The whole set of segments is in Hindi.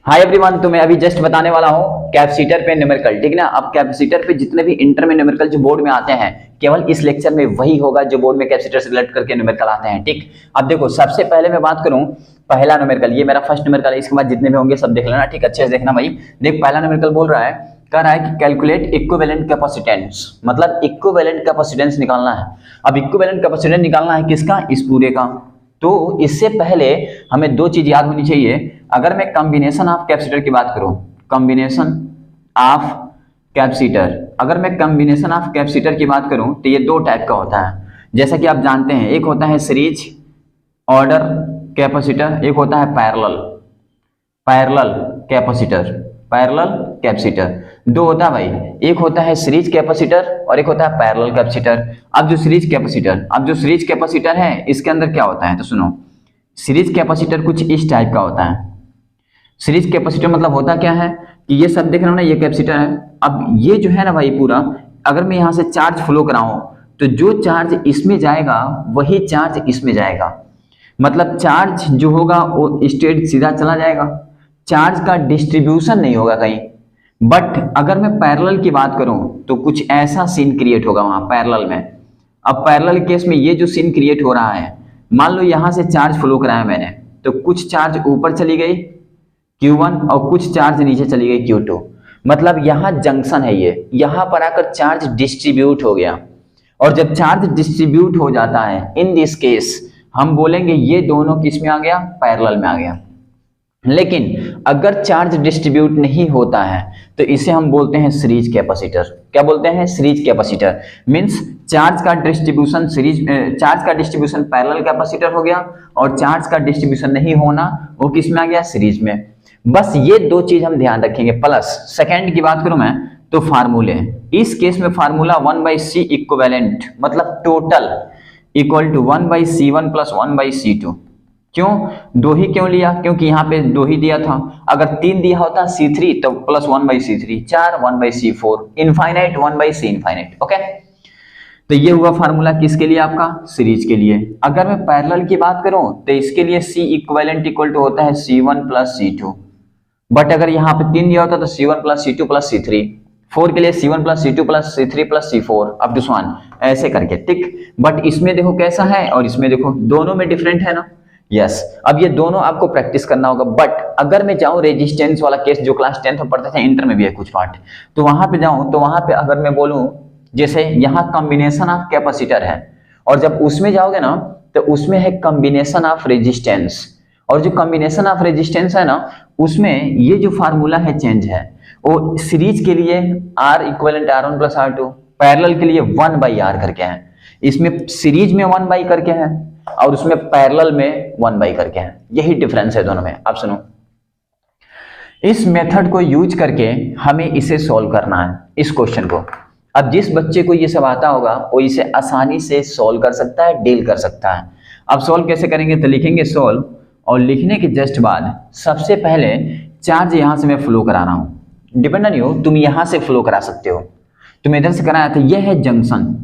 हाय एवरीवन, तो मैं अभी जस्ट बताने वाला हूँ कैपेसिटर पे न्यूमेरिकल। ठीक है ना। अब कैपेसिटर पे जितने भी इंटर में न्यूमेरिकल जो बोर्ड में आते हैं, केवल इस लेक्चर में वही होगा जो बोर्ड में कैपेसिटर से रिलेट करके न्यूमेरिकल आते हैं। ठीक। अब देखो, सबसे पहले मैं बात करूँ पहला न्यूमेरिकल, ये मेरा फर्स्ट न्यूमेरिकल है। इसके बाद जितने भी होंगे सब देख लेना। ठीक, अच्छे से देखना भाई। देख, पहला न्यूमेरिकल बोल रहा है, कह रहा है कि कैलकुलेट इक्विवेलेंट कैपेसिटेंस, मतलब इक्विवेलेंट कैपेसिटेंस निकालना है। अब इक्विवेलेंट कैपेसिटेंस निकालना है किसका? इस पूरे का। तो इससे पहले हमें दो चीज याद होनी चाहिए। अगर मैं कॉम्बिनेशन ऑफ कैपेसिटर की बात करूं, कॉम्बिनेशन ऑफ कैपेसिटर, अगर मैं कॉम्बिनेशन ऑफ कैपेसिटर की बात करूं तो ये दो टाइप का होता है। जैसा कि आप जानते हैं, एक होता है सीरीज ऑर्डर कैपेसिटर, एक होता है parallel parallel capacitor. Parallel capacitor दो होता है भाई, एक होता है सीरीज कैपेसिटर और एक होता है पैरेलल कैपेसिटर। अब जो सीरीज कैपेसिटर है, इसके अंदर क्या होता है तो सुनो। सीरीज कैपेसिटर कुछ इस टाइप का होता है। सीरीज कैपेसिटर मतलब होता क्या है कि ये सब देख रहे हो ना, ये कैपेसिटर है। अब ये जो है ना भाई पूरा, अगर मैं यहाँ से चार्ज फ्लो कराऊं तो जो चार्ज इसमें जाएगा वही चार्ज इसमें जाएगा। मतलब चार्ज जो होगा वो स्ट्रेट सीधा चला जाएगा, चार्ज का डिस्ट्रीब्यूशन नहीं होगा कहीं। बट अगर मैं पैरेलल की बात करूं तो कुछ ऐसा सीन क्रिएट होगा वहां पैरेलल में। अब पैरेलल केस में ये जो सीन क्रिएट हो रहा है, मान लो यहां से चार्ज फ्लो कराया मैंने, तो कुछ चार्ज ऊपर चली गई Q1 और कुछ चार्ज नीचे चली गई Q2। मतलब यहां जंक्शन है, ये यहां पर आकर चार्ज डिस्ट्रीब्यूट हो गया। और जब चार्ज डिस्ट्रीब्यूट हो जाता है, इन दिस केस हम बोलेंगे ये दोनों किस में आ गया? पैरेलल में आ गया। लेकिन अगर चार्ज डिस्ट्रीब्यूट नहीं होता है तो इसे हम बोलते हैं सीरीज कैपेसिटर। क्या बोलते हैं? Series capacitor. मींस चार्ज का डिस्ट्रीब्यूशन चार्ज का डिस्ट्रीब्यूशन पैरेलल कैपेसिटर हो गया और चार्ज का डिस्ट्रीब्यूशन नहीं होना वो किस में आ गया? सीरीज में। बस ये दो चीज हम ध्यान रखेंगे। प्लस सेकेंड की बात करूं मैं तो फार्मूले, इस केस में फार्मूला 1/C इक्विवेलेंट, मतलब total equal to 1/C1 plus 1/C2। क्यों दो ही क्यों लिया? क्योंकि यहाँ पे दो ही दिया था। अगर तीन दिया होता C3 तो plus 1/C3, 4 1/C4, infinite 1/C infinite. Okay, तो ये हुआ फार्मूला किसके लिए? आपका सीरीज के लिए। अगर मैं पैरेलल की बात करूं तो इसके लिए C इक्विवेलेंट इक्वल टू होता है C1 प्लस C2। बट अगर यहाँ पे तीन दिया होता तो C1 plus C2 plus C3। 4 के लिए C1 plus C2 plus C3 plus C4 up to 1 ऐसे करके। टिक। बट इसमें देखो कैसा है और इसमें देखो, दोनों में डिफरेंट है ना। यस। अब ये दोनों आपको प्रैक्टिस करना होगा। बट अगर मैं जाऊं रेजिस्टेंस वाला केस, जो क्लास 10th में पढ़ते थे, इंटर में भी है कुछ पार्ट, तो वहां पे जाऊं तो वहां पे अगर मैं बोलूं, जैसे यहाँ कॉम्बिनेशन ऑफ कैपेसिटर है और जब उसमें जाओगे ना तो उसमें है कॉम्बिनेशन ऑफ रेजिस्टेंस। और जो कॉम्बिनेशन ऑफ रेजिस्टेंस है ना, उसमें ये जो फार्मूला है चेंज है। वो सीरीज के लिए R equivalent R1 plus R2, parallel के लिए 1/R करके है। इसमें सीरीज में 1/ करके है और उसमें पैरेलल में 1/ करके है। यही डिफरेंस है दोनों में। आप सुनो, इस मेथड को यूज करके हमें इसे सॉल्व करना है, इस क्वेश्चन को। अब जिस बच्चे को ये सब आता होगा वो इसे आसानी से सॉल्व कर सकता है, डील कर सकता है। अब सॉल्व कैसे करेंगे तो लिखेंगे सॉल्व, और लिखने के जस्ट बाद सबसे पहले चार्ज यहां से मैं फ्लो करा रहा हूं। डिपेंड ऑन यू, तुम यहां से फ्लो करा सकते हो। तुम इधर से कराया तो यह है जंक्शन,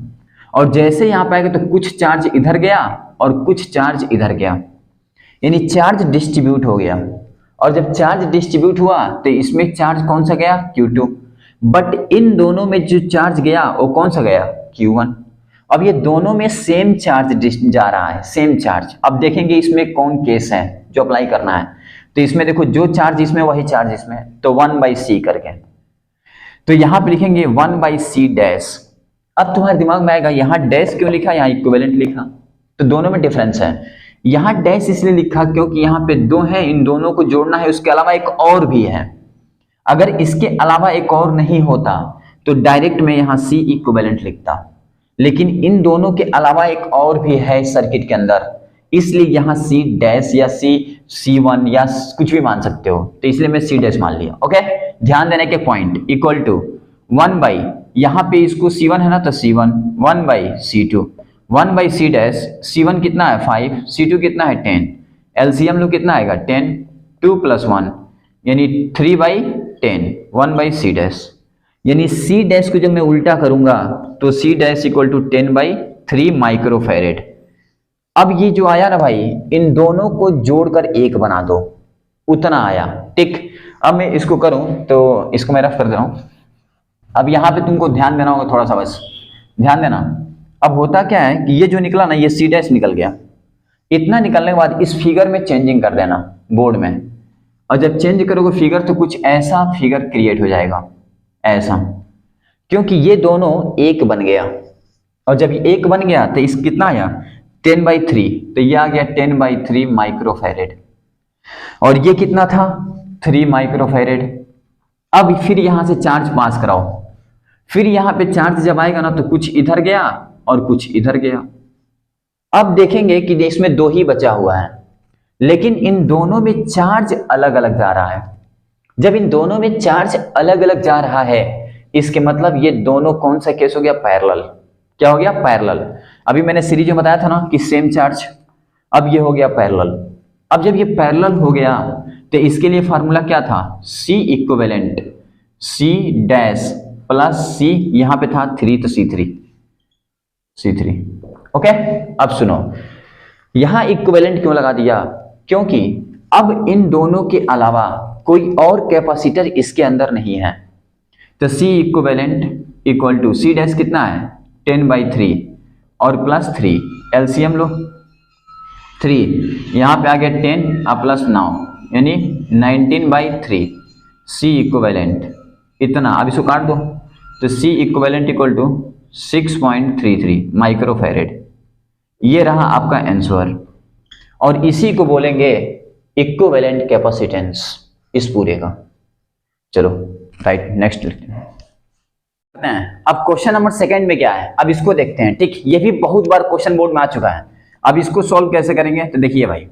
और जैसे यहां पे आएगा तो कुछ चार्ज इधर गया और कुछ चार्ज इधर गया, यानी चार्ज डिस्ट्रीब्यूट हो गया। और जब चार्ज डिस्ट्रीब्यूट हुआ तो इसमें चार्ज कौन सा गया? Q2। बट इन दोनों में जो चार्ज गया वो कौन सा गया? Q1। अब ये दोनों में सेम चार्ज जा रहा है, सेम चार्ज। अब देखेंगे इसमें कौन केस है जो अप्लाई करना है। तो इसमें देखो, जो चार्ज इसमें वही चार्ज इसमें, तो 1/C करके। तो यहां पे लिखेंगे 1/C डैश। अब तुम्हारे दिमाग में आएगा यहाँ डैश क्यों लिखा, यहाँ इक्विवेलेंट लिखा, तो दोनों में डिफरेंस है। यहाँ डैश इसलिए लिखा क्योंकि यहाँ पे दो है, इन दोनों को जोड़ना है, उसके अलावा एक और भी है। अगर इसके अलावा एक और नहीं होता तो डायरेक्ट में यहाँ C इक्विवेलेंट लिखता, लेकिन इन दोनों के अलावा एक और भी है सर्किट के अंदर, इसलिए यहाँ C डैश या C1 या कुछ भी मान सकते हो, तो इसलिए मैं C डैश मान लिया। ओके, ध्यान देने के पॉइंट, इक्वल टू 1/, यहाँ पे इसको C1 है ना तो C1, 1/C2, 1/C dash. C1 कितना है? 5, C2 कितना है? 10। एलसीएम लो कितना आएगा? 10, 2 + 1 यानी 3/10, 1/C डैश। यानी C डैश को जब मैं उल्टा करूंगा तो C dash equal to 10/3 microfarad. अब ये जो आया ना भाई, इन दोनों को जोड़कर एक बना दो, उतना आया, ठीक। अब मैं इसको करूं तो इसको मैं रफ कर दे रहा हूं। अब यहाँ पे तुमको ध्यान देना होगा थोड़ा सा, बस ध्यान देना। अब होता क्या है कि ये जो निकला ना, ये सी डैश निकल गया। इतना निकलने के बाद इस फिगर में चेंजिंग कर देना बोर्ड में, और जब चेंज करोगे फिगर तो कुछ ऐसा फिगर क्रिएट हो जाएगा, ऐसा, क्योंकि ये दोनों एक बन गया। और जब ये एक बन गया तो इस कितना आया 10/3, तो ये आ गया 10/3 माइक्रोफैरेड। और ये कितना था 3 माइक्रोफैरेड। अब फिर यहां से चार्ज पास कराओ, फिर यहां पे चार्ज जब आएगा ना तो कुछ इधर गया और कुछ इधर गया। अब देखेंगे कि इसमें 2 ही बचा हुआ है, लेकिन इन दोनों में चार्ज अलग अलग जा रहा है। जब इन दोनों में चार्ज अलग अलग जा रहा है, इसके मतलब ये दोनों कौन सा केस हो गया, पैरेलल। क्या हो गया, पैरेलल। अभी मैंने सीरीज में बताया था ना कि सेम चार्ज, अब ये हो गया पैरेलल। अब जब ये पैरेलल हो गया तो इसके लिए फार्मूला क्या था, C equivalent C dash plus C, यहां पे था 3 तो C3। ओके। अब सुनो, यहां इक्विवेलेंट क्यों लगा दिया, क्योंकि अब इन दोनों के अलावा कोई और कैपेसिटर इसके अंदर नहीं है। तो C equivalent equal to C dash कितना है 10/3 और प्लस 3, एलसीएम लो 3, यहां पे आ गया 10 और प्लस 9 यानी 19/3 C इक्विवेलेंट इतना। अब इसको काट दो तो C equivalent equal to 6.33 microfarad. ये रहा आपका आंसर, और इसी को बोलेंगे इक्विवेलेंट कैपेसिटेंस इस पूरे का। चलो राइट, नेक्स्ट लिखते हैं। अब क्वेश्चन नंबर 2 में क्या है, अब इसको देखते हैं, ठीक। ये भी बहुत बार क्वेश्चन बोर्ड में आ चुका है। अब इसको सॉल्व कैसे करेंगे, तो देखिए भाई,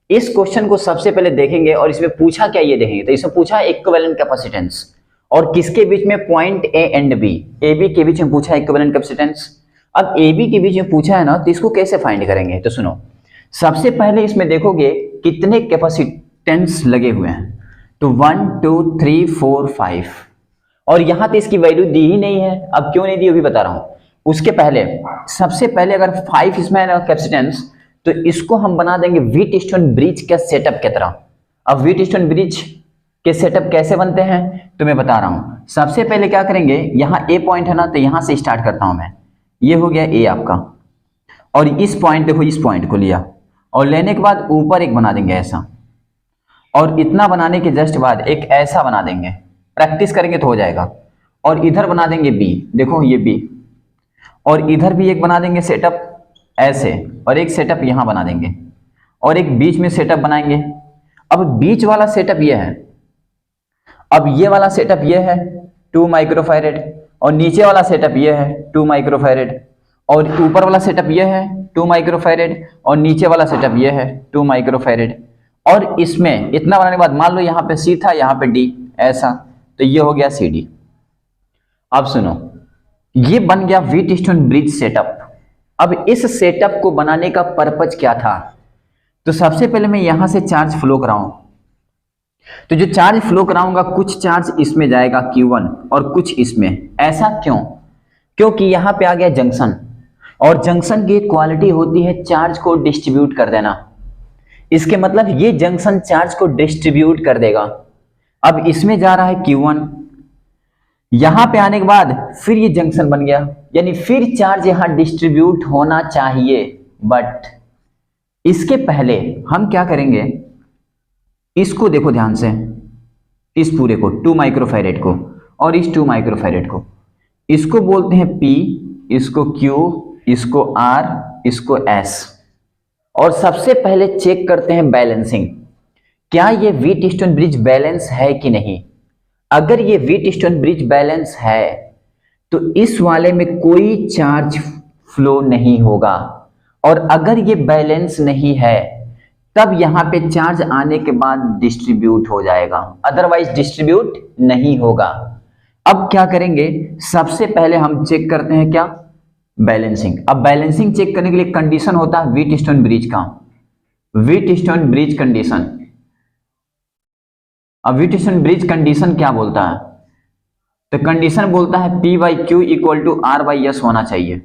इस क्वेश्चन को सबसे पहले देखेंगे और इसमें पूछा क्या ये देखेंगे। तो इसमें पूछा इक्विवेलेंट कैपेसिटेंस, और किसके बीच में, point A and B, A B के बीच में पूछा इक्विवेलेंट कैपेसिटेंस। अब ए बी के बीच में पूछा है ना, तो इसको कैसे फाइंड करेंगे, तो सुनो। सबसे पहले इसमें देखोगे कितने कैपेसिटेंस लगे हुए हैं, तो 1 2 3 4 5, और यहां तो इसकी वैल्यू दी ही नहीं है। अब क्यों नहीं दी वो भी बता रहा हूं। उसके पहले सबसे पहले अगर 5 इसमें है कैपेसिटेंस, तो इसको हम बना देंगे व्हीटस्टोन ब्रिज के सेटअप की तरह। अब व्हीटस्टोन ब्रिज के सेटअप कैसे बनते हैं तो मैं बता रहा हूं। सबसे पहले क्या करेंगे, यहां ए पॉइंट है ना, तो यहां से स्टार्ट करता हूं मैं। ये हो गया ए आपका, और इस पॉइंट देखो, इस पॉइंट को लिया और लेने के बाद ऊपर एक बना देंगे ऐसा, और इतना बनाने के जस्ट बाद एक ऐसा बना देंगे। प्रैक्टिस करेंगे तो हो जाएगा। और इधर बना देंगे बी, देखो ये बी, और इधर भी एक बना देंगे सेटअप ऐसे, और एक सेटअप यहां बना देंगे, और एक बीच में सेटअप बनाएंगे। अब बीच वाला सेटअप ये है, अब ये वाला सेटअप ये है 2 माइक्रोफैरेड, और नीचे वाला सेटअप ये है 2 माइक्रोफैरेड, और ऊपर वाला सेटअप ये है 2 माइक्रोफैरेड, और नीचे वाला सेटअप ये है 2 माइक्रोफैरेड। और इसमें इतना बनाने के बाद मान लो यहाँ पे C था, यहाँ पे D ऐसा, तो ये हो गया CD। अब सुनो, ये बन गया व्हीटस्टोन ब्रिज सेटअप। अब इस सेटअप को बनाने का पर्पज क्या था, तो सबसे पहले मैं यहां से चार्ज फ्लो कराऊं, तो जो चार्ज फ्लो कराऊंगा कुछ चार्ज इसमें जाएगा Q1 और कुछ इसमें। ऐसा क्यों, क्योंकि यहां पे आ गया जंक्शन, और जंक्शन की क्वालिटी होती है चार्ज को डिस्ट्रीब्यूट कर देना। इसके मतलब ये जंक्शन चार्ज को डिस्ट्रीब्यूट कर देगा। अब इसमें जा रहा है Q1, यहां पे आने के बाद फिर ये जंक्शन बन गया, यानी फिर चार्ज यहां डिस्ट्रीब्यूट होना चाहिए। बट इसके पहले हम क्या करेंगे, इसको देखो ध्यान से, इस पूरे को 2 माइक्रोफैरेड को और इस 2 माइक्रोफैरेड को, इसको बोलते हैं P, इसको Q, इसको R, इसको S। और सबसे पहले चेक करते हैं बैलेंसिंग, क्या ये व्हीटस्टोन ब्रिज बैलेंस है कि नहीं। अगर ये व्हीटस्टोन ब्रिज बैलेंस है तो इस वाले में कोई चार्ज फ्लो नहीं होगा, और अगर ये बैलेंस नहीं है तब यहां पे चार्ज आने के बाद डिस्ट्रीब्यूट हो जाएगा, अदरवाइज डिस्ट्रीब्यूट नहीं होगा। अब क्या करेंगे, सबसे पहले हम चेक करते हैं क्या, बैलेंसिंग। अब बैलेंसिंग चेक करने के लिए कंडीशन होता है व्हीटस्टोन ब्रिज का, व्हीटस्टोन ब्रिज कंडीशन। अब व्हीटस्टोन ब्रिज कंडीशन क्या बोलता है, तो कंडीशन बोलता है P/Q इक्वल टू R/S होना चाहिए।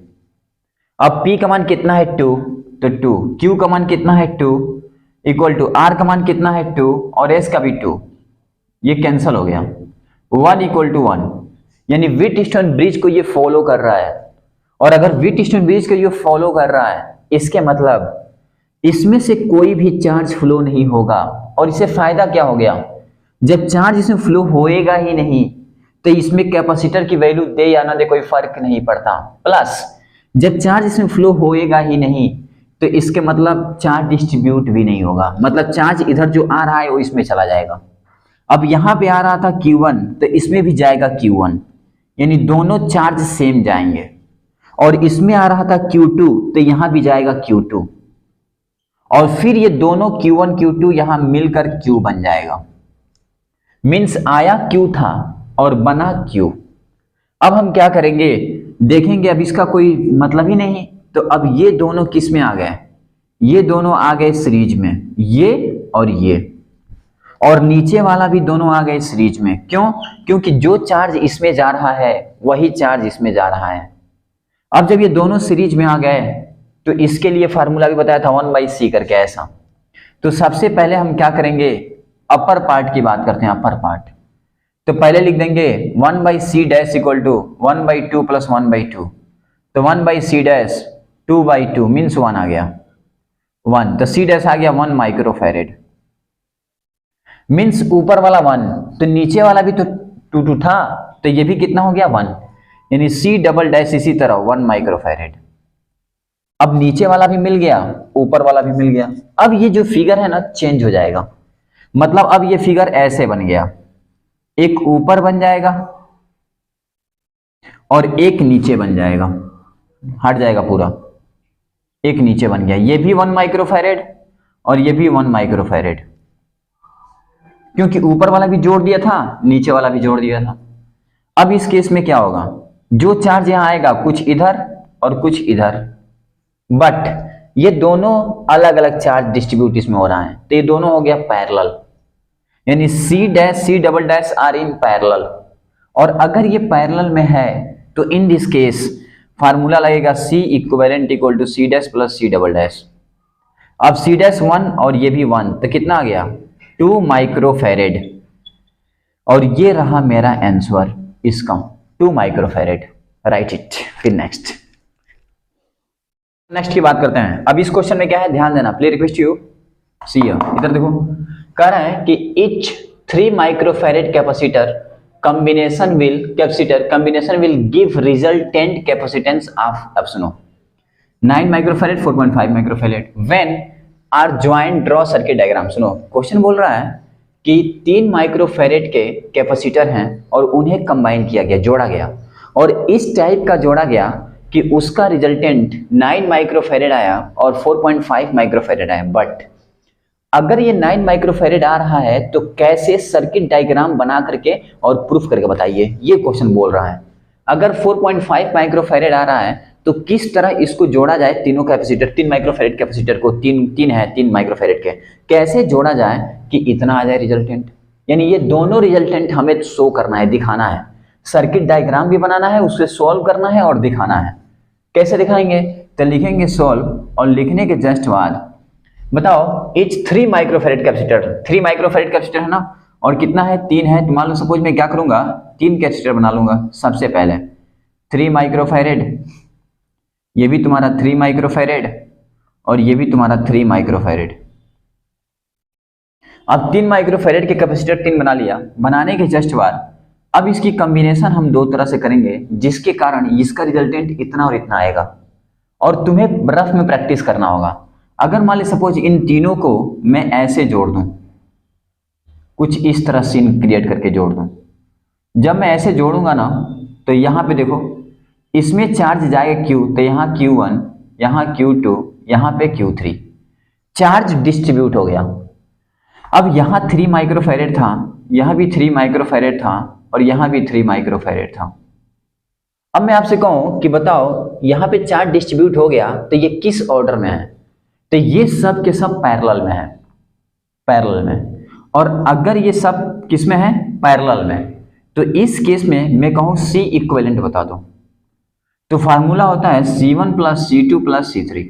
अब P का मान कितना है 2, तो 2, Q का मान कितना है 2, इक्वल टू आर का मान कितना है 2 और एस का भी 2, ये कैंसिल हो गया, 1 इक्वल टू 1, यानी व्हीटस्टोन ब्रिज को ये फॉलो कर रहा है। और अगर व्हीटस्टोन ब्रिज को ये फॉलो कर रहा है, इसके मतलब इसमें से कोई भी चार्ज फ्लो नहीं होगा। और इससे फायदा क्या हो गया, जब चार्ज इसमें फ्लो होएगा ही नहीं तो इसमें कैपेसिटर की वैल्यू दे या ना दे कोई फर्क नहीं पड़ता। प्लस जब चार्ज इसमें फ्लो होएगा ही नहीं तो इसके मतलब चार्ज डिस्ट्रीब्यूट भी नहीं होगा, मतलब चार्ज इधर जो आ रहा है वो इसमें चला जाएगा। अब यहां पे आ रहा था Q1 तो इसमें भी जाएगा Q1, यानी दोनों चार्ज सेम जाएंगे। और इसमें आ रहा था Q2 तो यहां भी जाएगा Q2, और फिर ये दोनों Q1 Q2 यहां मिलकर Q बन जाएगा। मीन्स आया Q था और बना Q। अब हम क्या करेंगे, देखेंगे अब इसका कोई मतलब ही नहीं, तो अब ये दोनों किस में आ गए, ये दोनों आ गए सीरीज में, ये और नीचे वाला भी दोनों आ गए सीरीज में। क्यों? क्योंकि जो चार्ज इसमें जा रहा है वही चार्ज इसमें जा रहा है। अब जब ये दोनों सीरीज में आ गए तो इसके लिए फार्मूला भी बताया था 1/c करके ऐसा। तो सबसे पहले हम क्या करेंगे, अपर पार्ट की बात करते हैं, अपर पार्ट। तो पहले लिख देंगे 1/c dash equal to 1/2 plus 1/2, तो 1/c डैश 2/2 मीन्स 1 आ गया 1, तो c डैश आ गया 1 माइक्रोफैरेड। मीन्स ऊपर वाला 1 तो नीचे वाला भी तो 2 था, तो ये भी कितना हो गया 1, यानी c डबल डैश इसी तरह 1 माइक्रोफैरेड। अब नीचे वाला भी मिल गया, ऊपर वाला भी मिल गया। अब ये जो फिगर है ना चेंज हो जाएगा, मतलब अब ये फिगर ऐसे बन गया, एक ऊपर बन जाएगा और एक नीचे बन जाएगा, हट जाएगा पूरा, एक नीचे बन गया। ये भी 1 माइक्रोफैरेड और ये भी 1 माइक्रोफैरेड, क्योंकि ऊपर वाला भी जोड़ दिया था, नीचे वाला भी जोड़ दिया था। अब इस केस में क्या होगा, जो चार्ज यहां आएगा कुछ इधर और कुछ इधर, बट ये दोनों अलग अलग चार्ज डिस्ट्रीब्यूट इसमें हो रहा है, तो ये दोनों हो गया पैरेलल, यानी c dash c double dash are in parallel. और अगर ये पैरेलल में है तो इन दिस केस फार्मूला लगेगा c equivalent equal to c dash plus c double dash. अब c डैश 1 और ये भी 1, तो कितना आ गया 2 माइक्रोफैरेड, और ये रहा मेरा आंसर इसका 2 माइक्रोफैरेड, राइट इट। फिर नेक्स्ट की बात करते हैं। अब इस क्वेश्चन में क्या है, ध्यान देना, प्लीज रिक्वेस्ट यू सी इधर देखो, कह रहा है कि each 3 microfarad combination will give resultant capacitance of, अब सुनो, 9 microfarad 4.5 microfarad when are joint, draw circuit diagram. सुनो क्वेश्चन बोल रहा है कि 3 माइक्रोफैरेड के कैपेसिटर हैं और उन्हें कंबाइन किया गया, जोड़ा गया, और इस टाइप का जोड़ा गया कि उसका रिजल्टेंट 9 माइक्रोफैरेड आया और 4.5 माइक्रोफैरेड आया। बट अगर ये 9 माइक्रोफैरेड आ रहा है तो कैसे सर्किट डायग्राम बना करके और प्रूफ करके बताइए, ये क्वेश्चन बोल रहा है। अगर 4.5 माइक्रोफैरेड आ रहा है तो किस तरह इसको जोड़ा जाए, तीनों कैपेसिटर, 3 माइक्रोफैरेड कैपेसिटर को, तीन है 3 माइक्रोफैरेड के, कैसे जोड़ा जाए कि इतना आ जाए रिजल्टेंट। यानी ये दोनों रिजल्टेंट हमें शो करना है, दिखाना है, सर्किट डायग्राम भी बनाना है, उससे सॉल्व करना है और दिखाना है। कैसे दिखाएंगे, तो लिखेंगे सॉल्व, और लिखने के जस्ट बाद बताओ etch 3 microfarad capacitor, 3 microfarad capacitor है ना, और कितना है 3 है, तो मान लो सपोज मैं क्या करूंगा 3 कैपेसिटर बना लूंगा। सबसे पहले 3 माइक्रोफैरेड, ये भी तुम्हारा 3 माइक्रोफैरेड और ये भी तुम्हारा 3 माइक्रोफैरेड। अब 3 माइक्रोफैरेड के कैपेसिटर 3 बना लिया, बनाने के जस्ट बाद अब इसकी कॉम्बिनेशन हम 2 तरह से करेंगे, जिसके कारण इसका रिजल्टेंट इतना और इतना आएगा, और तुम्हें रफ में प्रैक्टिस करना होगा। अगर मान ली सपोज इन तीनों को मैं ऐसे जोड़ दूं, कुछ इस तरह सीन क्रिएट करके जोड़ दूं, जब मैं ऐसे जोड़ूंगा ना तो यहां पे देखो इसमें चार्ज जाएगा Q, तो यहाँ Q1, यहाँ Q2, यहाँ पे Q3, चार्ज डिस्ट्रीब्यूट हो गया। अब यहाँ 3 माइक्रोफैरेड था, यहाँ भी 3 माइक्रोफैरेड था और यहाँ भी 3 माइक्रोफैरेड था। अब मैं आपसे कहूं कि बताओ यहाँ पे चार्ज डिस्ट्रीब्यूट हो गया तो ये किस ऑर्डर में है, तो ये सब के सब पैरेलल में है, पैरेलल में। और अगर ये सब किस में है, पैरेलल में, तो इस केस में मैं कहूं C इक्विवेलेंट बता दो, तो फार्मूला होता है C1 plus C2 plus C3।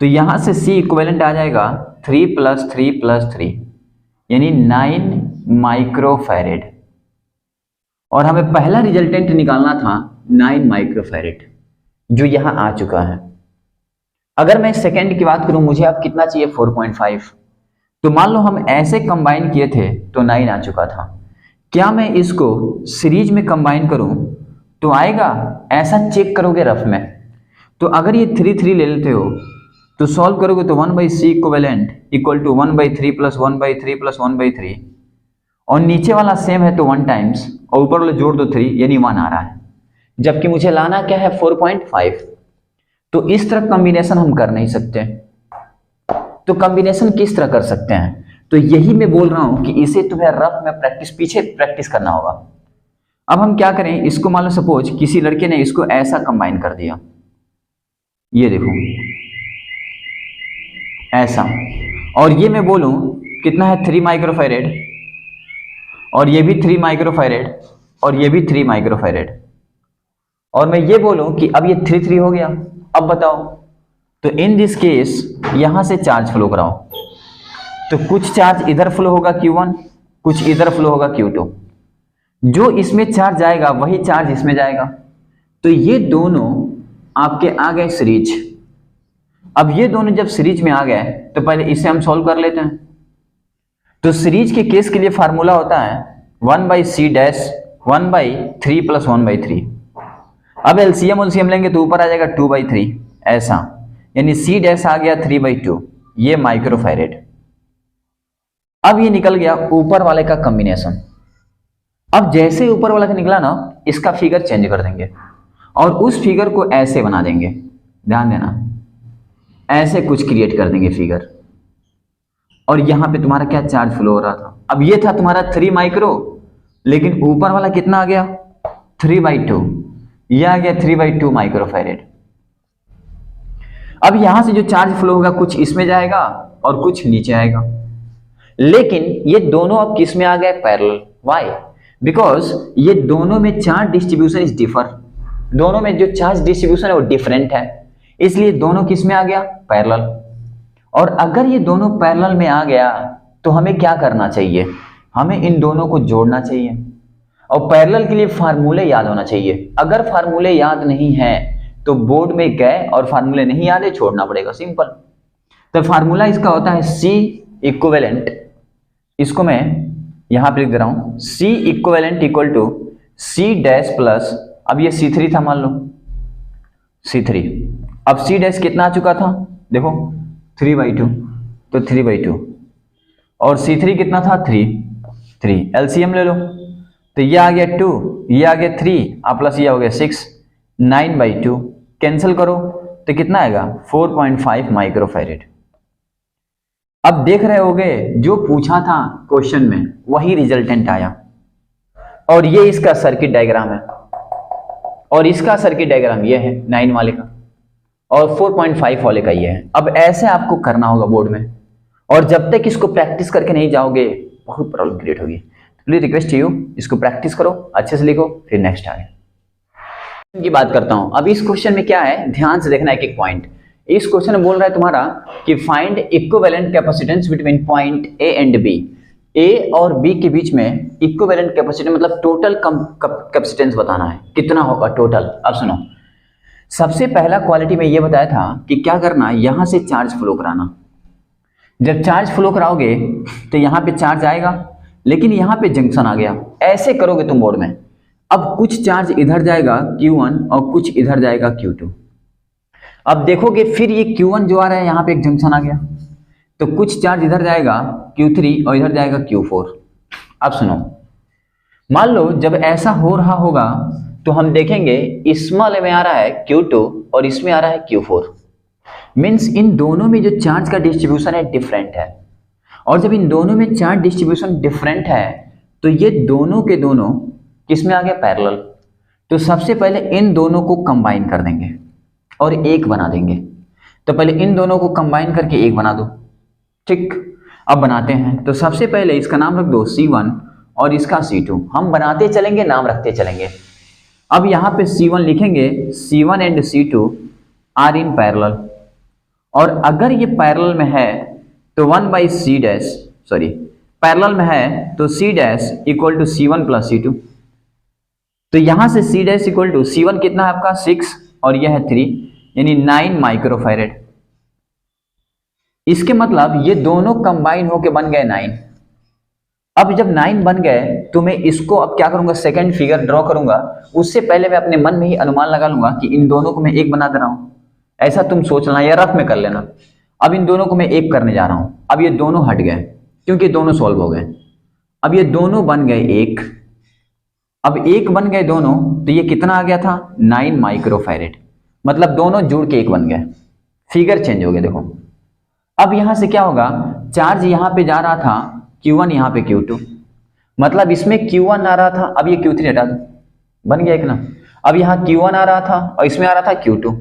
तो यहां से C इक्विवेलेंट आ जाएगा 3 + 3 + 3 यानी 9 माइक्रोफैरेड, और हमें पहला रिजल्टेंट निकालना था 9 माइक्रोफैरेड जो यहां आ चुका है। अगर मैं सेकंड की बात करूं, मुझे अब कितना चाहिए 4.5, तो मान लो हम ऐसे कंबाइन किए थे तो 9 आ चुका था। क्या मैं इसको सीरीज में कंबाइन करूं तो आएगा? ऐसा चेक करोगे रफ में, तो अगर ये 3 3 ले लेते हो तो सॉल्व करोगे तो 1/C इक्विवेलेंट इक्वल टू 1/3 + 1/3 + 1/3, और नीचे वाला सेम है तो 1 टाइम्स, और ऊपर वाले जोड़ दो 3 यानी 1 आ रहा है, जबकि मुझे लाना क्या है 4.5। तो इस तरह कॉम्बिनेशन हम कर नहीं सकते, तो कॉम्बिनेशन किस तरह कर सकते हैं? तो यही मैं बोल रहा हूं कि इसे तुम्हें रफ में पीछे प्रैक्टिस करना होगा। अब हम क्या करें, इसको मान लो सपोज किसी लड़के ने इसको ऐसा कंबाइन कर दिया, ये देखो ऐसा, और ये मैं बोलूं कितना है 3 माइक्रोफैरेड, और ये भी 3 माइक्रोफैरेड, और ये भी 3 माइक्रोफैरेड, और मैं ये बोलूं कि अब ये 3 3 हो गया। अब बताओ, तो इन दिस केस यहां से चार्ज फ्लो कराओ, तो कुछ चार्ज इधर फ्लो होगा Q1, कुछ इधर फ्लो होगा Q2, जो इसमें चार्ज आएगा वही चार्ज इसमें जाएगा, तो ये दोनों आपके आ गए सीरीज। अब ये दोनों जब सीरीज में आ गए तो पहले इसे हम सॉल्व कर लेते हैं। तो सीरीज के केस के लिए फार्मूला होता है 1/C डैश 1/3 + 1/3। अब एलसीएम लेंगे तो ऊपर आ जाएगा 2/3 ऐसा, यानी C डैश आ गया 3/2, ये माइक्रोफैरेड। अब ये निकल गया ऊपर वाले का कॉम्बिनेशन। अब जैसे ऊपर वाला का निकला ना, इसका फिगर चेंज कर देंगे और उस फिगर को ऐसे बना देंगे, ध्यान देना, ऐसे कुछ क्रिएट कर देंगे फिगर, और यहां पे तुम्हारा क्या चार्ज फ्लो हो रहा था। अब ये था तुम्हारा 3 माइक्रो, लेकिन ऊपर वाला कितना आ गया 3/2, यह आ गया 3/2 माइक्रोफैरेड। अब यहां से जो चार्ज फ्लो होगा कुछ इसमें जाएगा और कुछ नीचे आएगा, लेकिन ये दोनों अब किस में आ गए पैरेलल। व्हाई? बिकॉज ये दोनों में चार्ज डिस्ट्रीब्यूशन इज डिफर, दोनों में जो चार्ज डिस्ट्रीब्यूशन है वो डिफरेंट है, इसलिए दोनों किस में आ गया पैरेलल। और अगर ये दोनों पैरेलल में आ गया तो हमें क्या करना चाहिए, हमें इन दोनों को जोड़ना चाहिए, और पैरेलल के लिए फार्मूले याद होना चाहिए। अगर फार्मूले याद नहीं है तो बोर्ड में गए और फार्मूले नहीं याद है छोड़ना पड़ेगा, सिंपल। तो फार्मूला इसका होता है C इक्विवेलेंट, इसको मैं यहां पर लिख दे रहा हूं, C equivalent equal to C dash plus, अब ये C3 था मान लो C3, अब C डैश कितना आ चुका था देखो 3/2, तो 3/2, और C3 कितना था 3, एलसीएम ले लो, तो ये आ गया 2, ये आ गया 3, और प्लस ये हो गया 6, 9/2, कैंसिल करो तो कितना आएगा 4.5 माइक्रोफैरेड। अब देख रहे होगे जो पूछा था क्वेश्चन में वही रिजल्टेंट आया, और ये इसका सर्किट डायग्राम है, और इसका सर्किट डायग्राम ये है 9 वाले का, और 4.5 वाले का ये है। अब ऐसे आपको करना होगा बोर्ड में, और जब तक इसको प्रैक्टिस करके नहीं जाओगे बहुत प्रॉब्लम क्रिएट होगी। प्लीज रिक्वेस्ट यू, इसको प्रैक्टिस करो, अच्छे से लिखो, फिर नेक्स्ट आगे की बात करता हूं। अब इस क्वेश्चन में क्या है, ध्यान से देखना एक एक पॉइंट। इस क्वेश्चन में बोल रहा है तुम्हारा कि find equivalent capacitance between point A and B. A और बी के बीच में इक्विवेलेंट कैपेसिटेंस मतलब टोटल कैपेसिटेंस बताना है, कितना होगा टोटल। अब सुनो, सबसे पहला क्वालिटी में ये बताया था कि क्या करना, यहां से चार्ज फ्लो कराना। जब चार्ज फ्लो कराओगे तो यहां पे चार्ज आएगा, लेकिन यहां पे जंक्शन आ गया, ऐसे करोगे तुम बोर्ड में। अब कुछ चार्ज इधर जाएगा Q1 और कुछ इधर जाएगा Q2। अब देखोगे फिर ये Q1 जो आ रहा है यहां पे एक जंक्शन आ गया, तो कुछ चार्ज इधर जाएगा Q3 और इधर जाएगा Q4। अब सुनो, मान लो जब ऐसा हो रहा होगा तो हम देखेंगे इसमें वाले में आ रहा है Q2 और इसमें आ रहा है Q4, मीन्स इन दोनों में जो चार्ज का डिस्ट्रीब्यूशन है डिफरेंट है, और जब इन दोनों में चार्ज डिस्ट्रीब्यूशन डिफरेंट है तो ये दोनों के दोनों किस में आ गया पैरेलल। तो सबसे पहले इन दोनों को कंबाइन कर देंगे और एक बना देंगे। तो पहले इन दोनों को कंबाइन करके एक बना दो, ठीक। अब बनाते हैं, तो सबसे पहले इसका नाम रख दो C1 और इसका C2, हम बनाते चलेंगे नाम रखते चलेंगे। अब यहाँ पे C1 लिखेंगे, C1 and C2 are in parallel, और अगर ये पैरेलल में है तो 1/c डैश, सॉरी पैरेलल में है तो c dash equal to C1 plus C2। तो यहां से c dash equal to C1 कितना है आपका 6 और यह है 3, यानी 9 माइक्रोफैरेड। इसके मतलब ये दोनों कंबाइन होके बन गए 9। अब जब 9 बन गए तो मैं इसको अब क्या करूंगा, सेकंड फिगर ड्रॉ करूंगा। उससे पहले मैं अपने मन में ही अनुमान लगा लूंगा कि इन दोनों को मैं एक बना दे रहा हूं। ऐसा तुम सोचना या रफ में कर लेना। अब इन दोनों को मैं एक करने जा रहा हूं। अब ये दोनों हट गए क्योंकि दोनों सॉल्व हो गए। अब ये दोनों बन गए एक। अब एक बन गए दोनों तो ये कितना आ गया था 9 माइक्रोफैरेड, मतलब दोनों जुड़ के एक बन गए। फिगर चेंज हो गया देखो। अब यहां से क्या होगा, चार्ज यहां पे जा रहा था Q1, यहां पे Q2, मतलब इसमें Q1 आ रहा था, अब ये Q3 हटा दो, बन गया एक ना। अब यहां Q1 आ रहा था और इसमें आ रहा था Q2।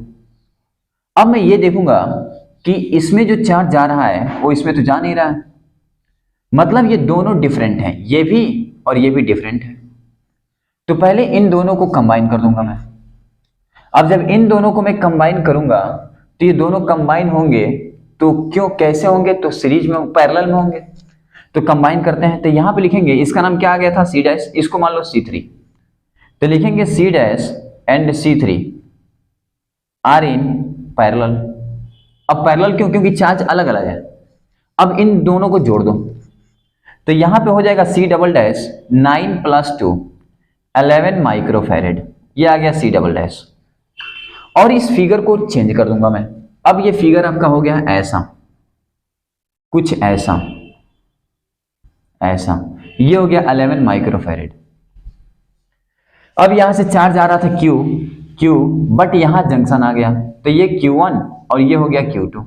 अब मैं ये देखूंगा कि इसमें जो चार्ज जा रहा है वो इसमें तो जा नहीं रहा है, मतलब ये दोनों डिफरेंट हैं, ये भी और ये भी डिफरेंट है। तो पहले इन दोनों को कंबाइन कर दूंगा मैं। अब जब इन दोनों को मैं कंबाइन करूंगा तो ये दोनों कंबाइन होंगे तो क्यों कैसे होंगे, तो सीरीज में पैरेलल में होंगे। तो कंबाइन करते हैं तो यहां पे लिखेंगे, इसका नाम क्या आ गया था C डैश, इसको मान लो C3, तो लिखेंगे C dash and C3 are in parallel. अब पैरेलल क्यों, क्योंकि चार्ज अलग अलग है। अब इन दोनों को जोड़ दो तो यहां पे हो जाएगा C डबल डैश 9 + 2 11 माइक्रोफैरेड, ये आ गया C डबल डैश। और इस फिगर को चेंज कर दूंगा मैं। अब ये फिगर आपका हो गया ऐसा, कुछ ऐसा ऐसा, ये हो गया 11 माइक्रोफैरेड। अब यहां से चार्ज आ रहा था Q, बट यहां जंक्शन आ गया तो ये Q1 और ये हो गया Q2।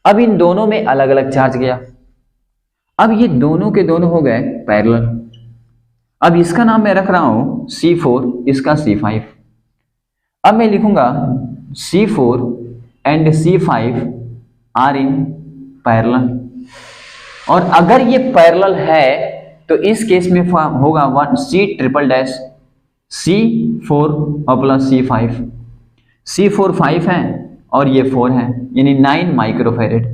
अब इन दोनों में अलग अलग चार्ज गया। अब ये दोनों के दोनों हो गए पैरेलल। अब इसका नाम मैं रख रहा हूं C4, इसका C5। अब मैं लिखूंगा C4 and C5 are in parallel. और अगर ये पैरेलल है तो इस केस में होगा C ट्रिपल डैश C4 और प्लस C5। C4 5 है और ये 4 है, यानी 9 माइक्रोफैरेड,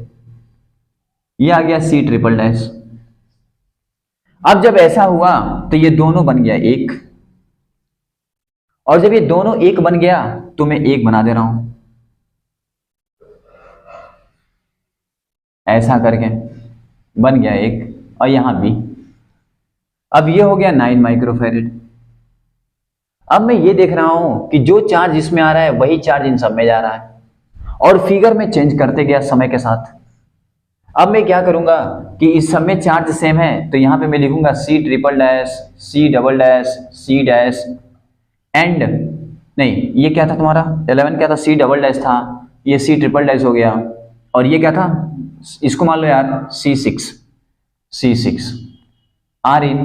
ये आ गया C ट्रिपल डैश। अब जब ऐसा हुआ तो ये दोनों बन गया एक, और जब ये दोनों एक बन गया तो मैं एक बना दे रहा हूं ऐसा करके, बन गया एक, और यहां भी। अब ये हो गया 9 माइक्रोफैरेड। अब मैं ये देख रहा हूं कि जो चार्ज इसमें आ रहा है वही चार्ज इन सब में जा रहा है, और फिगर में चेंज करते गया समय के साथ। अब मैं क्या करूंगा कि इस सब में चार्ज सेम है तो यहां पे मैं लिखूंगा C triple dash C double dash C dash and, नहीं ये क्या था तुम्हारा 11 क्या था, C डबल डैश था, ये C ट्रिपल डैश हो गया, और ये क्या था, इसको मान लो यार C6 आर इन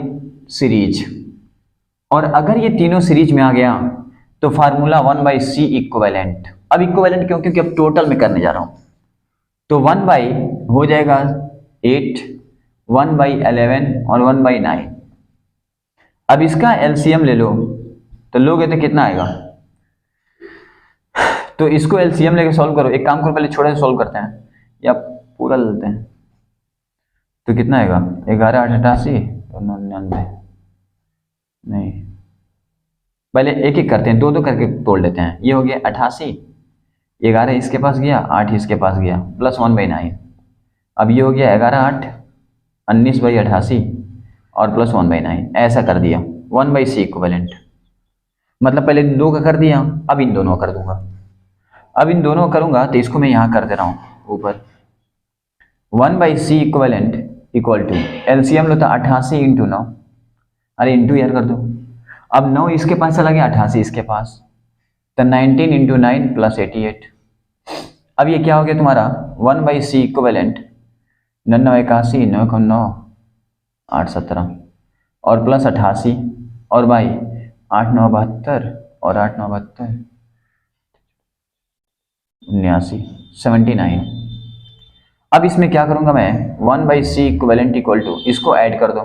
सीरीज। और अगर ये तीनों सीरीज में आ गया तो फार्मूला 1/C इक्विवेलेंट। अब इक्विवेलेंट क्यों, क्योंकि अब टोटल में करने जा रहा हूं, तो 1 हो जाएगा 8, 1/11 और 1/9। अब इसका एलसीएम ले लो, तो लोगे तो कितना आएगा, तो इसको एलसीएम लेके सॉल्व करो। एक काम करो, पहले छोटे से सॉल्व करते हैं या पूरा लेते हैं, तो कितना आएगा 11 8 88 और 99, नहीं पहले एक एक करते हैं, दो दो करके तोड़ लेते हैं। ये हो गया 88, 11 इसके पास गया, 8 इसके पास गया, प्लस 1/9। अब ये हो गया 11 8 19/88 और प्लस 1/9, ऐसा कर दिया 1/C इक्विवेलेंट। मतलब पहले दो का कर दिया, अब इन दोनों का कर दूंगा। अब इन दोनों का करूंगा तो इसको मैं यहां कर दे रहा हूं ऊपर, 1/C equivalent equal to LCM लो तो 88 × 9, अरे इंटू यार कर दो। अब 9 इसके पास चला गया, 88 इसके पास, तो 19 × 9 + 88। अब ये क्या हो गया तुम्हारा 1/C इक्विवेलेंट 99 81 9 9 8 17 और प्लस 88 और बाई 8 9 72 और 8 9 72 79 79। अब इसमें क्या करूंगा मैं 1/C इक्विवेलेंट इक्वल टू, इसको ऐड कर दो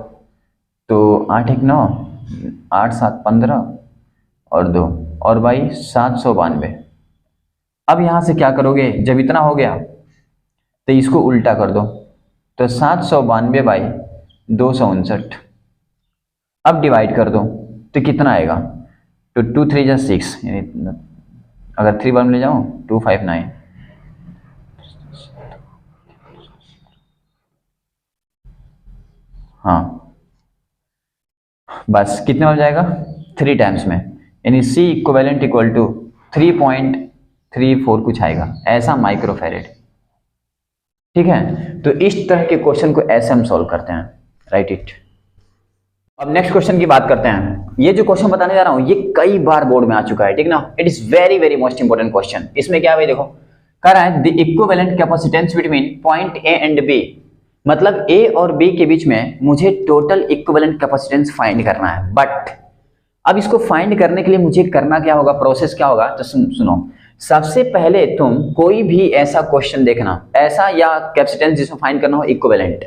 तो 8 1 9 8 7 15 और 2 और बाई 792 अब यहां से क्या करोगे, जब इतना हो गया तो इसको उल्टा कर दो, तो 792/259, अब डिवाइड कर दो तो कितना आएगा, तो 2 3 जा 6, यानी अगर 3 बार में ले जाऊं 259, हाँ बस कितने हो जाएगा 3 टाइम्स में, यानी C इक्विवेलेंट इक्वल टू 3.34 कुछ आएगा, ऐसा माइक्रोफेरेड। ठीक है, तो इस तरह के क्वेश्चन को ऐसे हम सॉल्व करते हैं, राइट इट। अब नेक्स्ट क्वेश्चन की बात करते हैं। ये जो क्वेश्चन बताने जा रहा हूं ये कई बार बोर्ड में आ चुका है, ठीक ना। It is very very most important question. इसमें क्या है भाई, देखो कह रहा है the equivalent capacitance between point A and B, मतलब ए और बी के बीच में मुझे टोटल इक्विवेलेंट कैपेसिटेंस फाइंड करना है। बट अब इसको फाइंड करने के लिए मुझे करना क्या होगा, प्रोसेस क्या होगा, तो सुनो। सबसे पहले तुम कोई भी ऐसा क्वेश्चन देखना, ऐसा या कैपेसिटेंस जिसमें फाइंड करना हो इक्विवेलेंट,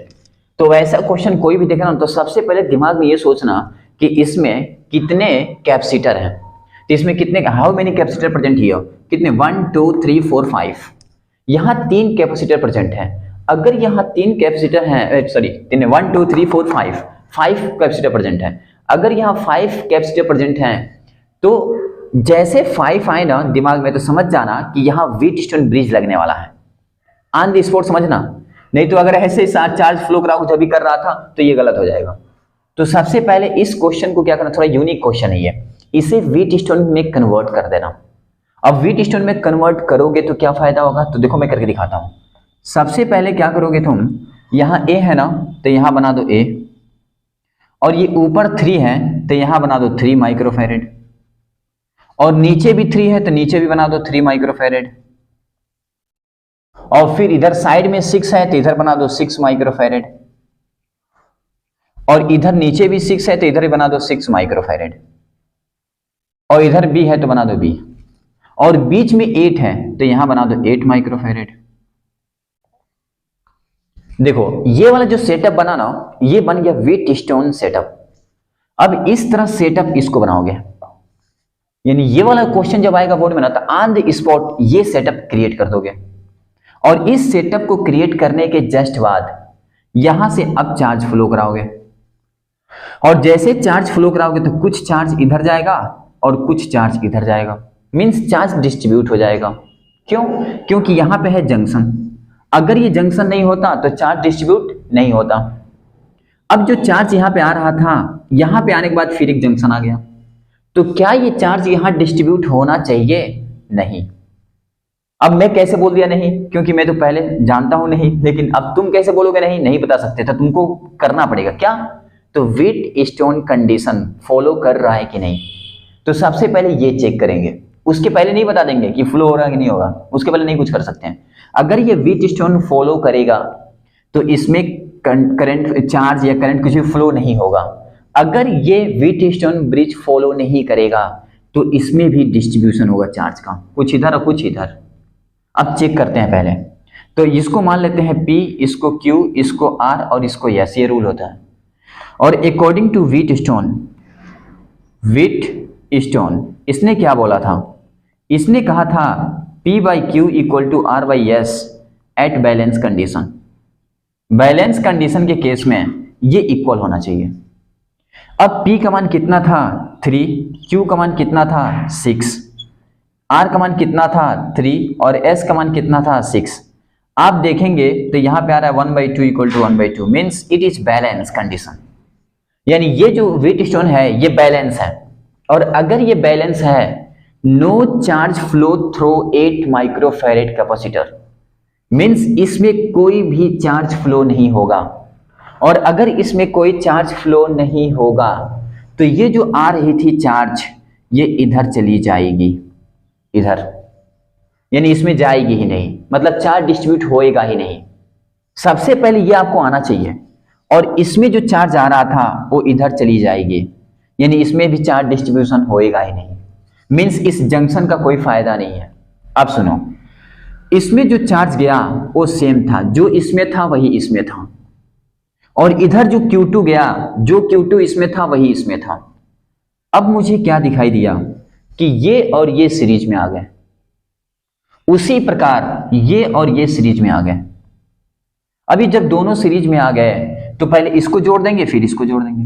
तो वैसा क्वेश्चन कोई भी देखना तो सबसे पहले दिमाग में ये सोचना कि इसमें कितने कैपेसिटर हैं। तो इसमें कितने, how many capacitor present here, कितने 1 2 3 4 5, यहाँ 3 कैपेसिटर प्रेजेंट हैं। अगर यहाँ 3 कैपेसिटर हैं, सॉरी 1 2 3 4 5 कैपेसिटर प्रेजेंट हैं। अगर यहाँ 5 कैपेसिटर प्रेजेंट हैं तो जैसे 5 आए ना दिमाग में, तो समझ जाना कि यहाँ व्हीटस्टोन ब्रिज लगने वाला है, ऑन द स्पॉट समझना। नहीं तो अगर ऐसे चार्ज फ्लो कराओ जब भी कर रहा था तो ये गलत हो जाएगा। तो सबसे पहले इस क्वेश्चन को क्या करना, थोड़ा यूनिक क्वेश्चन है ये, इसे व्हीटस्टोन में कन्वर्ट कर देना। अब व्हीटस्टोन में कन्वर्ट करोगे तो क्या फायदा होगा, तो देखो मैं करके दिखाता हूं। सबसे पहले क्या करोगे तुम, यहां ए है ना तो यहां बना दो ए, और ये ऊपर 3 है तो यहां बना दो 3 माइक्रोफेरेड, और नीचे भी 3 है तो नीचे भी बना दो 3 माइक्रोफेरेड, और फिर इधर साइड में 6 है तो इधर बना दो 6 माइक्रोफेरेड, और इधर नीचे भी 6 है तो इधर भी बना दो 6 माइक्रोफेरेड, और इधर भी है तो बना दो बी, और बीच में 8 है तो यहां बना दो 8 माइक्रोफेरेड। देखो ये वाला जो सेटअप बना ना, ये बन गया व्हीटस्टोन सेटअप। अब इस तरह सेटअप इसको बनाओगे, यानी ये वाला क्वेश्चन जब आएगा बोर्ड में ना तो ऑन द स्पॉट ये सेटअप क्रिएट कर दोगे, और इस सेटअप को क्रिएट करने के जस्ट बाद यहां से अब चार्ज फ्लो कराओगे, और जैसे चार्ज फ्लो कराओगे तो कुछ चार्ज इधर जाएगा और कुछ चार्ज इधर जाएगा, मींस चार्ज डिस्ट्रीब्यूट हो जाएगा। क्यों, क्योंकि यहां पे है जंक्शन, अगर ये जंक्शन नहीं होता तो चार्ज डिस्ट्रीब्यूट नहीं होता। अब जो चार्ज यहां पे आ रहा था, यहां पे आने के बाद फिर एक जंक्शन आ गया, तो क्या ये चार्ज यहां डिस्ट्रीब्यूट होना चाहिए, नहीं। अब मैं कैसे बोल दिया नहीं, क्योंकि मैं तो पहले जानता हूं नहीं, लेकिन अब तुम कैसे बोलोगे नहीं, नहीं बता सकते, तो तुमको करना पड़ेगा क्या, तो व्हीटस्टोन कंडीशन फॉलो कर रहा है कि नहीं। तो सबसे पहले ये चेक करेंगे, उसके पहले नहीं बता देंगे कि फ्लो हो रहा है कि नहीं होगा, उसके पहले नहीं कुछ कर सकते हैं। अगर ये व्हीटस्टोन फॉलो करेगा तो इसमें करंट, चार्ज या करंट कुछ भी फ्लो नहीं होगा। अगर ये व्हीटस्टोन ब्रिज फॉलो नहीं करेगा तो इसमें भी डिस्ट्रीब्यूशन होगा चार्ज का, कुछ इधर और कुछ इधर। अब चेक करते हैं पहले, तो इसको मान लेते हैं P, इसको Q, इसको R और इसको S, ये रूल होता है। और अकॉर्डिंग टू व्हीटस्टोन इसने क्या बोला था, इसने कहा था P/Q equal to R/S at balance condition. Balance condition के केस में ये इक्वल होना चाहिए। अब P का मान कितना था 3, Q का मान कितना था 6, R का मान कितना था 3 और S का मान कितना था 6। आप देखेंगे तो यहां पे आ रहा है 1/2 equal to 1/2, means it is balance condition, यानी ये जो व्हीटस्टोन है ये बैलेंस है। और अगर ये बैलेंस है, no charge flow through 8 microfarad capacitor, means इसमें कोई भी चार्ज फ्लो नहीं होगा। और अगर इसमें कोई चार्ज फ्लो नहीं होगा तो ये जो आ रही थी चार्ज, ये इधर चली जाएगी, इधर, यानी इसमें जाएगी ही नहीं, मतलब चार्ज डिस्ट्रीब्यूट होएगा ही नहीं। सबसे पहले ये आपको आना चाहिए, और इसमें जो चार्ज आ रहा था वो इधर चली जाएगी, यानी इसमें भी चार्ज डिस्ट्रीब्यूशन होएगा ही नहीं, मीन्स इस जंक्शन का कोई फायदा नहीं है। अब सुनो, इसमें जो चार्ज गया वो सेम था, जो इसमें था वही इसमें था, और इधर जो Q2 गया, जो Q2 इसमें था वही इसमें था। अब मुझे क्या दिखाई दिया कि ये और ये सीरीज में आ गए, उसी प्रकार ये और ये सीरीज में आ गए। अभी जब दोनों सीरीज में आ गए तो पहले इसको जोड़ देंगे फिर इसको जोड़ देंगे।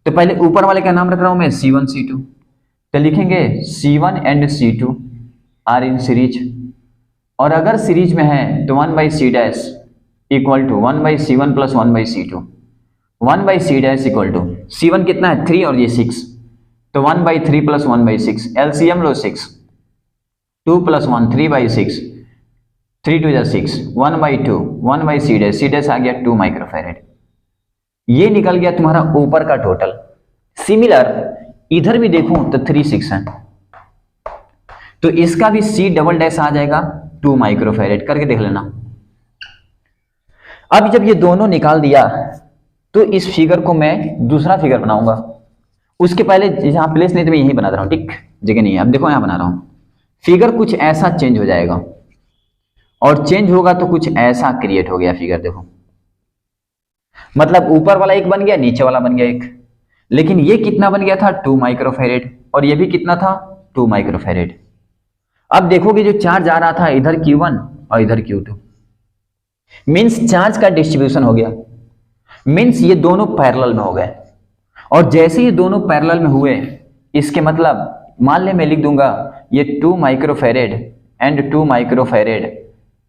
तो पहले ऊपर वाले का नाम रख रहा हूं मैं C1 C2, तो लिखेंगे C1 and C2 are in series, और अगर सीरीज में है तो 1 by C dash equal to 1 by C1 plus 1 by C2, 1 by C dash equal to C1 कितना है 3 और ये 6, तो 1 बाई 3 प्लस 1 बाई 6, एलसीएम लो 6, 2 plus 1 3 by 6, 3 to 6, 1 by 2, 1 by C dash आ गया 2 माइक्रोफैरेड। ये निकल गया तुम्हारा ऊपर का टोटल। सिमिलर इधर भी देखूं तो 3 6 है, तो इसका भी C डबल डैश आ जाएगा 2 माइक्रोफैरेड, करके देख लेना। अब जब ये दोनों निकाल दिया तो इस फिगर को मैं दूसरा फिगर बनाऊंगा। उसके पहले यहां प्लेस नहीं तो मैं यहीं बना रहा हूं, ठीक, जगह नहीं है। अब देखो यहां बना रहा हूं, फिगर कुछ ऐसा चेंज हो जाएगा, और चेंज होगा तो कुछ ऐसा क्रिएट हो गया फिगर। देखो मतलब ऊपर वाला एक बन गया, नीचे वाला बन गया एक, लेकिन ये कितना बन गया था 2 माइक्रोफैरेड, और ये भी कितना था 2 माइक्रोफैरेड। अब देखोगे जो चार्ज आ रहा था इधर Q1 और इधर Q2, मींस चार्ज का डिस्ट्रीब्यूशन हो गया, मींस ये दोनों पैरेलल में हो गए। और जैसे ये दोनों पैरेलल में हुए, इसके मतलब मान ले मैं लिख दूंगा ये 2 microfarad and 2 microfarad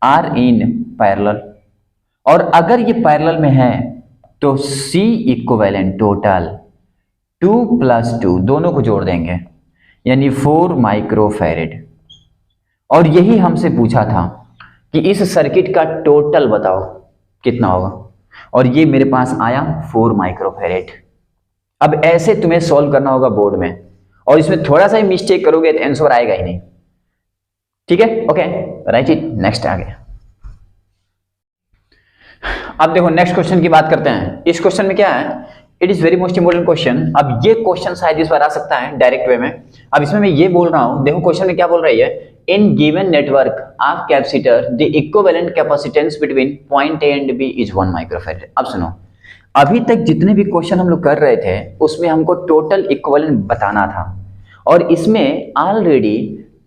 are in parallel, और अगर ये पैरेलल में है तो C इक्विवेलेंट टोटल 2 प्लस 2 दोनों को जोड़ देंगे, यानी 4 माइक्रोफैरेड। और यही हमसे पूछा था कि इस सर्किट का टोटल बताओ कितना होगा, और ये मेरे पास आया 4 माइक्रोफैरेड। अब ऐसे तुम्हें सॉल्व करना होगा बोर्ड में, और इसमें थोड़ा सा ही मिस्टेक करोगे तो आंसर आएगा ही नहीं, ठीक है। ओके, राइट इट, नेक्स्ट आ गया। अब देखो नेक्स्ट क्वेश्चन की बात करते हैं। इस क्वेश्चन में क्या है, it is very most important question. अब ये क्वेश्चन शायद इस बार आ सकता है डायरेक्ट वे में। अब इसमें मैं ये बोल रहा हूं, देखो क्वेश्चन में क्या बोल रही है, in given network of capacitor the equivalent capacitance between point A and B is 1 microfarad. अब सुनो, अभी तक जितने भी क्वेश्चन हम लोग कर रहे थे उसमें हमको टोटल इक्विवेलेंट बताना था, और इसमें already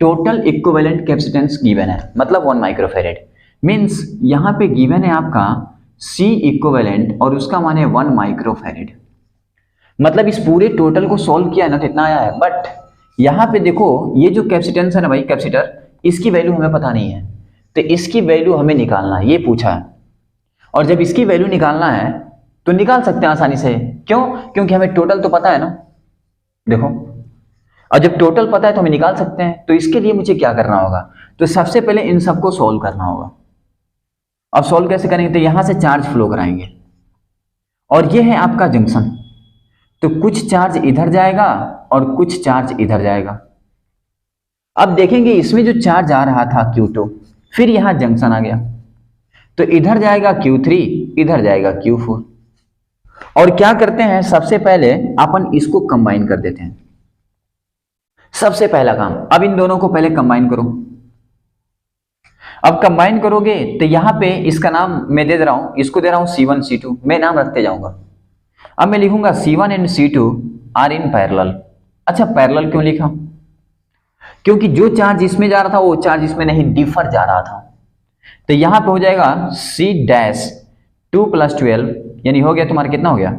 total equivalent capacitance given है, मतलब 1 माइक्रोफैरेड। मींस यहां पे गिवन है आपका C इक्विवेलेंट और उसका मान है 1 माइक्रोफैरेड। मतलब इस पूरे टोटल को सॉल्व किया ना तो इतना आया है, बट यहां पे देखो ये जो कैपेसिटेंस है ना भाई, कैपेसिटर, इसकी वैल्यू हमें पता नहीं है, तो इसकी वैल्यू हमें निकालना है, ये पूछा है। और जब इसकी वैल्यू निकालना है तो निकाल सकते हैं आसानी से, क्यों, क्योंकि हमें टोटल तो पता है ना। देखो, और जब टोटल पता है तो हमें निकाल सकते हैं। तो इसके लिए मुझे क्या करना होगा, तो सबसे पहले इन सबको सॉल्व करना होगा। अब सॉल्व कैसे करेंगे, तो यहां से चार्ज फ्लो कराएंगे, और ये है आपका जंक्शन, तो कुछ चार्ज इधर जाएगा और कुछ चार्ज इधर जाएगा। अब देखेंगे इसमें जो चार्ज आ रहा था Q2, फिर यहां जंक्शन आ गया, तो इधर जाएगा Q3, इधर जाएगा Q4। और क्या करते हैं, सबसे पहले अपन इसको कंबाइन कर देते हैं, सबसे पहला काम। अब इन दोनों को पहले कंबाइन करो। अब कंबाइन करोगे तो यहां पे इसका नाम मैं दे रहा हूं, इसको दे रहा हूं C1 C2, मैं नाम रखते जाऊंगा। अब मैं लिखूंगा C1 and C2 are in parallel. अच्छा, पैरेलल क्यों लिखा, क्योंकि जो चार्ज इसमें जा रहा था वो चार्ज इसमें नहीं, डिफर जा रहा था। तो यहां पे हो जाएगा C डैश 2 प्लस 12, यानी हो गया तुम्हारा कितना हो गया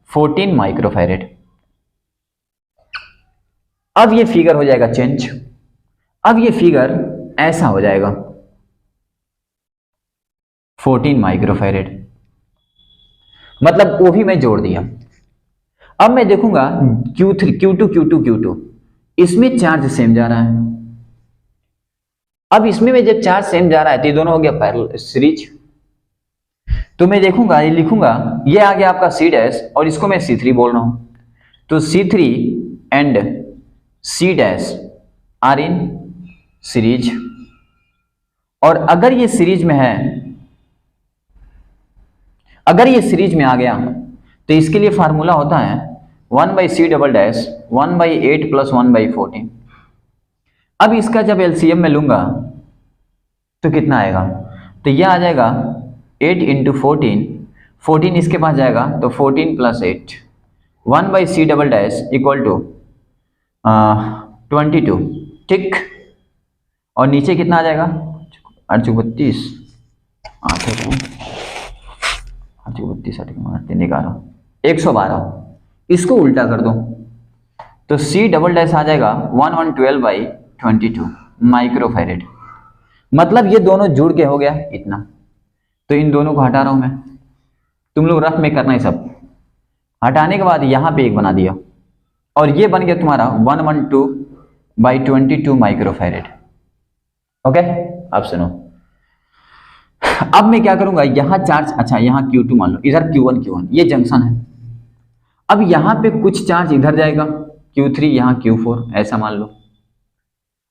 14 माइक्रोफैरेड। अब ये फिगर हो जाएगा चेंज, अब ये फिगर ऐसा हो जाएगा 14 माइक्रोफैरेड, मतलब वो भी मैं जोड़ दिया। अब मैं देखूंगा Q3 Q2 Q2 Q2, इसमें चार्ज सेम जा रहा है। अब इसमें में जब चार्ज सेम जा रहा है तो ये दोनों हो गया पैरेलल सीरीज। तो मैं देखूंगा, ये लिखूंगा, ये आ गया आपका C डैश और इसको मैं C3 बोल रहा हूं, तो C3 and C dash are in series. और अगर ये सीरीज में है, अगर ये सीरीज में आ गया तो इसके लिए फार्मूला होता है 1 by C double dash 1 by 8 plus 1 by 14। अब इसका जब एलसीएम में लूंगा तो कितना आएगा, तो यह आ जाएगा 8 इंटू 14 इसके पास जाएगा तो 14 plus 8, 1 by C double dash equal to 22, ठीक। और नीचे कितना आ जाएगा 8 चौक 32, 8 चौक 32, 112, इसको उल्टा कर दो तो C डबल डैश आ जाएगा 1112/22 माइक्रोफैरेड। मतलब ये दोनों जुड़ के हो गया इतना, तो इन दोनों को हटा रहा हूं मैं, तुम लोग रफ में करना है सब। हटाने के बाद यहाँ पे एक बना दिया और ये बन गया तुम्हारा 112/22 माइक्रोफैरेड। ओके, अब सुनो, अब मैं क्या करूंगा, यहाँ चार्ज, अच्छा यहाँ Q2 मान लो, इधर Q1 ये जंक्शन है। अब यहाँ पे कुछ चार्ज इधर जाएगा Q3, यहाँ Q4, ऐसा मान लो।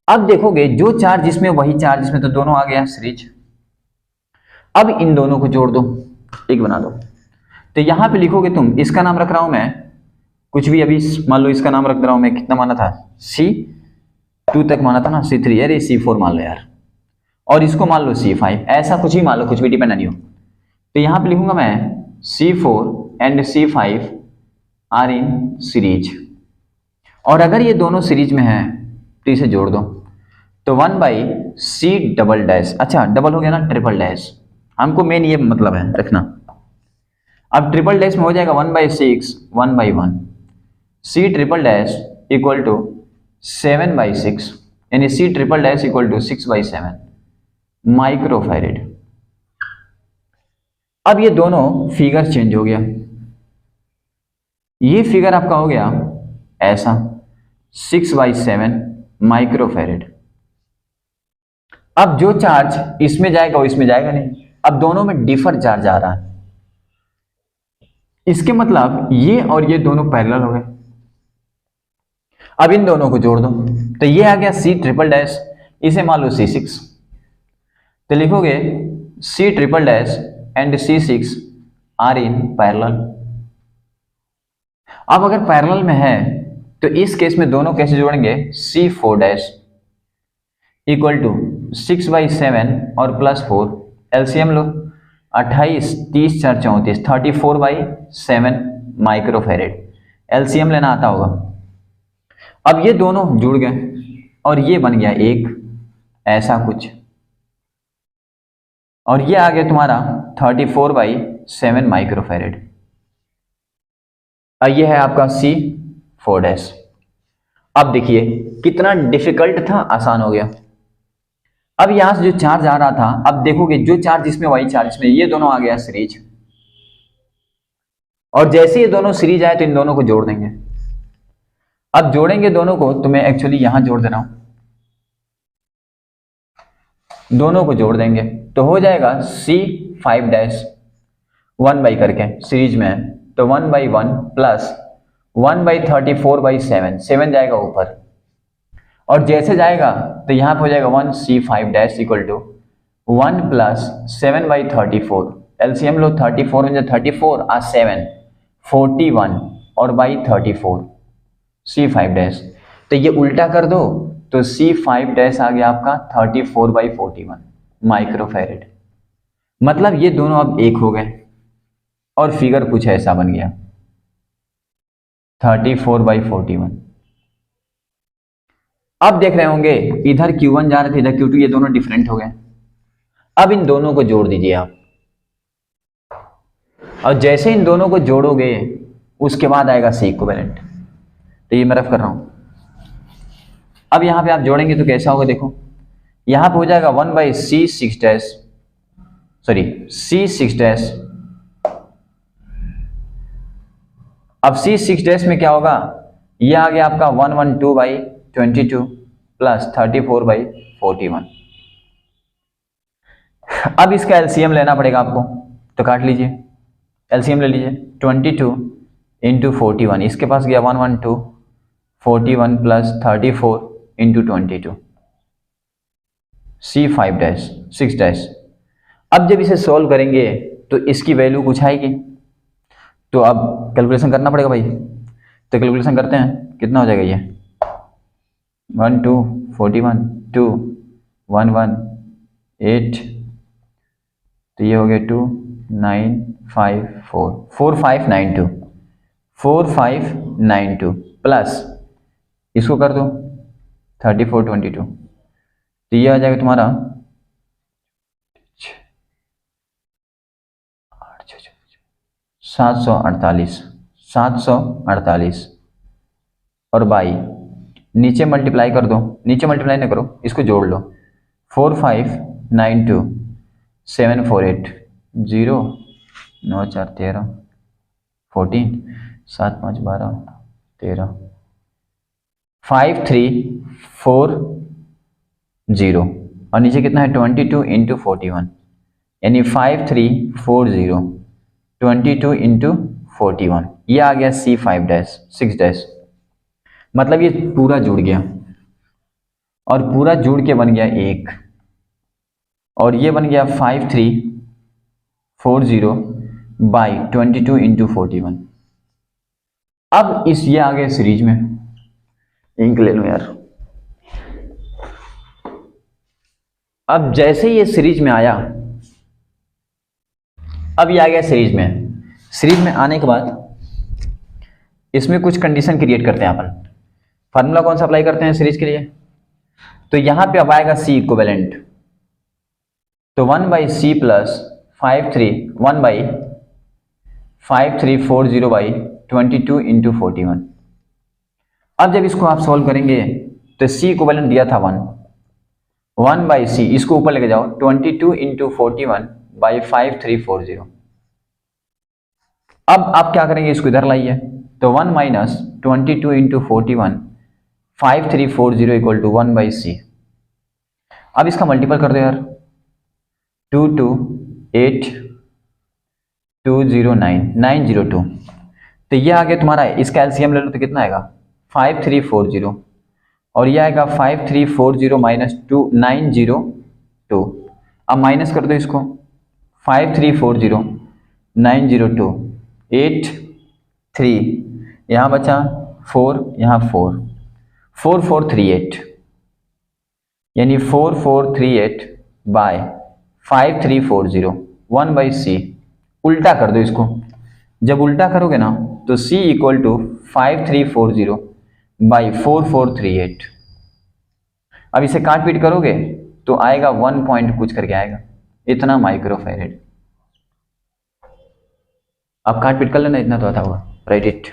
अब देखोगे जो चार्ज इसमें वही चार्ज इसमें, तो दोनों आ गया सीरीज। अब इन दोनों को जोड़ दो, एक बना दो। तो यहां पे लिखोगे तुम, इसका नाम रख रहा हूं मैं कुछ भी, अभी मान लो इसका नाम रख रहा हूं मैं, कितना माना था C2 तक माना था ना, C3, अरे C4 मान लो यार, और इसको मान लो C5, ऐसा कुछ ही मान लो, कुछ भी डिपेंड नहीं हो। तो यहां पे लिखूंगा मैं C4 and C5 are in series, और अगर ये दोनों सीरीज में है तो इसे जोड़ दो, तो 1/C डबल डैश, अच्छा डबल हो गया ना, ट्रिपल डैश, हमको मेन ये मतलब है रखना। अब ट्रिपल डैश में हो जाएगा 1/6 1/1, C triple dash equal to 7/6, यानी C triple dash equal to 6/7 microfarad. अब ये दोनों फिगर चेंज हो गया, ये फिगर आपका हो गया ऐसा 6/7 माइक्रोफैरेड। अब जो चार्ज इसमें जाएगा वो इसमें जाएगा नहीं, अब दोनों में डिफर चार्ज आ रहा है, इसके मतलब ये और ये दोनों पैरेलल हो गए। अब इन दोनों को जोड़ दो, तो ये आ गया C ट्रिपल डैश, इसे मान लो C6, तो लिखोगे C triple dash and C6 are in parallel. अब अगर पैरेलल में है तो इस केस में दोनों कैसे जोड़ेंगे, C4 डैश इक्वल टू 6/7 और +4, एलसीएम लो, 28 30 4 34, 34/7 माइक्रोफैरेड, एलसीएम लेना आता होगा। अब ये दोनों जुड़ गए और ये बन गया एक, ऐसा कुछ, और ये आ गया तुम्हारा 34/7 माइक्रोफैरेड। ये है आपका C4 डैश। अब देखिए कितना डिफिकल्ट था, आसान हो गया। अब यहां से जो चार्ज आ रहा था, अब देखोगे जो चार्ज इसमें वही चार्ज इसमें, ये दोनों आ गया सीरीज, और जैसे ये दोनों सीरीज आए तो इन दोनों को जोड़ देंगे। अब जोड़ेंगे दोनों को, तो मैं एक्चुअली यहां जोड़ दे रहा हूं, दोनों को जोड़ देंगे तो हो जाएगा C5 डैश 1 करके सीरीज में है, तो 1/1 प्लस 1/34/7, 7 जाएगा ऊपर, और जैसे जाएगा तो यहां पे हो जाएगा 1C5 dash equal to 1 plus 7/34, LCM लो, 34 में 34 और 7 41 और बाई 34 C5 डैश, तो ये उल्टा कर दो तो C5 डैश आ गया आपका 34/41 माइक्रोफैरेड। मतलब ये दोनों अब एक हो गए और फिगर कुछ ऐसा बन गया 34/41। अब देख रहे होंगे इधर Q1 जा रहे थे, इधर Q2, ये दोनों डिफरेंट हो गए। अब इन दोनों को जोड़ दीजिए आप, और जैसे इन दोनों को जोड़ोगे उसके बाद आएगा C इक्विवेलेंट, तो ये मैं रफ कर रहा हूं। अब यहां पे आप जोड़ेंगे तो कैसा होगा, देखो यहां पे हो जाएगा 1/C6 dash, sorry C6 dash. अब C6 डैश में क्या होगा, ये आ गया आपका 112/22 प्लस 34/41। अब इसका एलसीएम लेना पड़ेगा आपको, तो काट लीजिए, एलसीएम ले लीजिए, 22 इंटू 41, इसके पास गया 112, 41 plus 34 into 22, C5 dash 6 dash. अब जब इसे सॉल्व करेंगे तो इसकी वैल्यू कुछ आएगी, तो अब कैलकुलेशन करना पड़ेगा भाई, तो कैलकुलेशन करते हैं, कितना हो जाएगा ये 1 2 41 2 1 1 8, तो ये हो गया 2 9 5 4 4592 4592 प्लस इसको कर दो 3422, तो तो ये आ जाएगा तुम्हारा 748 और बाई नीचे मल्टीप्लाई कर दो, नीचे मल्टीप्लाई ना करो, इसको जोड़ लो। 4592 748 0 9 4 13 14 7 5 12 13 5340 और नीचे कितना है 22 इंटू 41 यानी 5340 22 इंटू 41, ये आ गया C5-6 मतलब ये पूरा जुड़ गया और पूरा जुड़ के बन गया 1 और ये बन गया 5340 बाई 22 इंटू 41। अब इस ये आ गया सीरीज में, इंक ले लो यार। अब जैसे ये सीरीज में आया, अब ये आ गया सीरीज में। सीरीज में आने के बाद इसमें कुछ कंडीशन क्रिएट करते हैं अपन। फार्मूला कौन सा अप्लाई करते हैं सीरीज के लिए? तो यहां पे अब आएगा C इक्विवेलेंट, तो 1/C प्लस 1/5340/22 इंटू 41। अब जब इसको आप सॉल्व करेंगे तो C इक्विवेलेंट दिया था 1/C, इसको ऊपर लेके जाओ 22 इंटू 41/5340। अब आप क्या करेंगे, इसको इधर लाइए, तो 1 minus 22 into 41/5340 equal to 1/C। अब इसका मल्टीपल कर दो यार, 228,209,902, तो ये आ गया तुम्हारा। इसका एलसीएम ले लो तो कितना आएगा 5340 और ये आएगा 5340 माइनस 902। अब माइनस कर दो इसको, 5340 902 83, यहाँ बचा 4, यहाँ 4 4438 यानी 4438 बाय 5340 1/C। उल्टा कर दो इसको, जब उल्टा करोगे ना तो C इक्वल टू 5340 बाई 4438। अब इसे काट पीट करोगे तो आएगा 1 पॉइंट कुछ करके आएगा, इतना माइक्रोफैरेड। अब काट पीट कर लेना, इतना तो आता होगा, राइट इट।